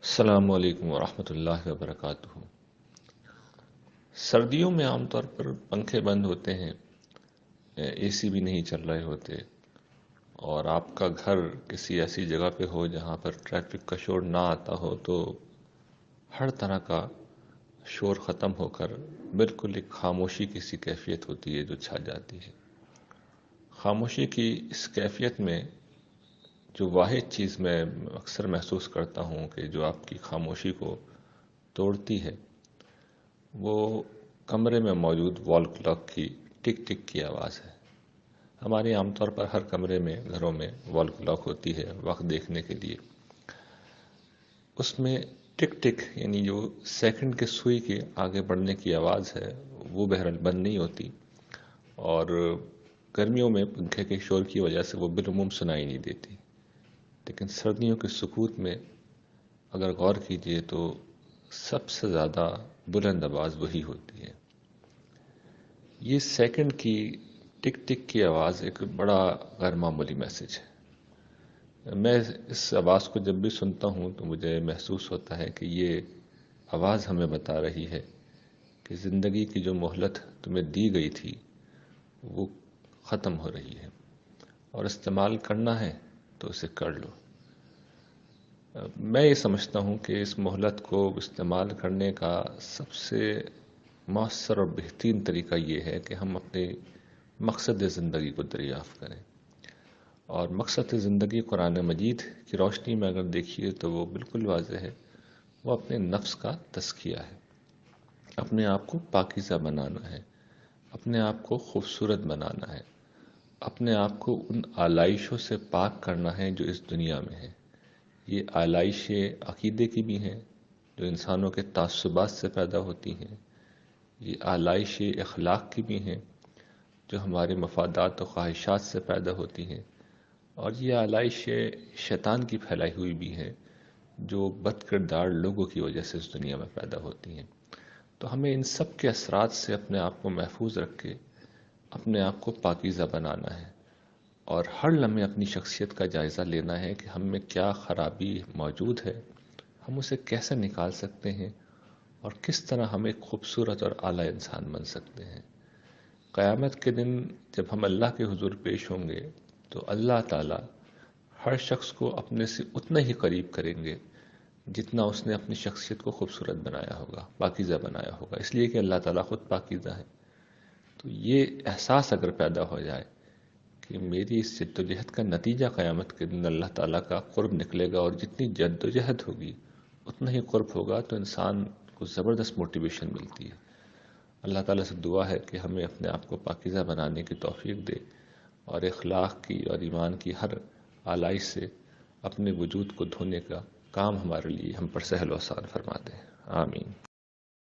السلام علیکم ورحمۃ اللہ وبرکاتہ۔ سردیوں میں عام طور پر پنکھے بند ہوتے ہیں، اے سی بھی نہیں چل رہے ہوتے، اور آپ کا گھر کسی ایسی جگہ پہ ہو جہاں پر ٹریفک کا شور نہ آتا ہو، تو ہر طرح کا شور ختم ہو کر بالکل ایک خاموشی کی سی کیفیت ہوتی ہے جو چھا جاتی ہے۔ خاموشی کی اس کیفیت میں جو واحد چیز میں اکثر محسوس کرتا ہوں کہ جو آپ کی خاموشی کو توڑتی ہے، وہ کمرے میں موجود وال کلاک کی ٹک ٹک کی آواز ہے۔ ہمارے عام طور پر ہر کمرے میں گھروں میں وال کلاک ہوتی ہے وقت دیکھنے کے لیے۔ اس میں ٹک ٹک یعنی جو سیکنڈ کے سوئی کے آگے بڑھنے کی آواز ہے وہ بہرحال بند نہیں ہوتی، اور گرمیوں میں پنکھے کے شور کی وجہ سے وہ بالعموم سنائی نہیں دیتی، لیکن سردیوں کے سکوت میں اگر غور کیجئے تو سب سے زیادہ بلند آواز وہی ہوتی ہے۔ یہ سیکنڈ کی ٹک ٹک کی آواز ایک بڑا غیر معمولی میسج ہے۔ میں اس آواز کو جب بھی سنتا ہوں تو مجھے محسوس ہوتا ہے کہ یہ آواز ہمیں بتا رہی ہے کہ زندگی کی جو مہلت تمہیں دی گئی تھی وہ ختم ہو رہی ہے، اور استعمال کرنا ہے تو اسے کر لو۔ میں یہ سمجھتا ہوں کہ اس مہلت کو استعمال کرنے کا سب سے مؤثر اور بہترین طریقہ یہ ہے کہ ہم اپنے مقصد زندگی کو دریافت کریں، اور مقصد زندگی قرآن مجید کی روشنی میں اگر دیکھیے تو وہ بالکل واضح ہے۔ وہ اپنے نفس کا تزکیہ ہے، اپنے آپ کو پاکیزہ بنانا ہے، اپنے آپ کو خوبصورت بنانا ہے، اپنے آپ کو ان آلائشوں سے پاک کرنا ہے جو اس دنیا میں ہیں۔ یہ آلائشیں عقیدے کی بھی ہیں جو انسانوں کے تعصبات سے پیدا ہوتی ہیں، یہ آلائشیں اخلاق کی بھی ہیں جو ہمارے مفادات و خواہشات سے پیدا ہوتی ہیں، اور یہ آلائشیں شیطان کی پھیلائی ہوئی بھی ہیں جو بد کردار لوگوں کی وجہ سے اس دنیا میں پیدا ہوتی ہیں۔ تو ہمیں ان سب کے اثرات سے اپنے آپ کو محفوظ رکھ کے اپنے آپ کو پاکیزہ بنانا ہے، اور ہر لمحے اپنی شخصیت کا جائزہ لینا ہے کہ ہم میں کیا خرابی موجود ہے، ہم اسے کیسے نکال سکتے ہیں، اور کس طرح ہم ایک خوبصورت اور اعلیٰ انسان بن سکتے ہیں۔ قیامت کے دن جب ہم اللہ کے حضور پیش ہوں گے تو اللہ تعالیٰ ہر شخص کو اپنے سے اتنا ہی قریب کریں گے جتنا اس نے اپنی شخصیت کو خوبصورت بنایا ہوگا، پاکیزہ بنایا ہوگا، اس لیے کہ اللہ تعالیٰ خود پاکیزہ ہے۔ تو یہ احساس اگر پیدا ہو جائے کہ میری اس جد و جہد کا نتیجہ قیامت کے دن اللہ تعالیٰ کا قرب نکلے گا، اور جتنی جد و جہد ہوگی اتنا ہی قرب ہوگا، تو انسان کو زبردست موٹیویشن ملتی ہے۔ اللہ تعالیٰ سے دعا ہے کہ ہمیں اپنے آپ کو پاکیزہ بنانے کی توفیق دے، اور اخلاق کی اور ایمان کی ہر آلائش سے اپنے وجود کو دھونے کا کام ہمارے لیے ہم پر سہل و آسان فرما دے۔ آمین۔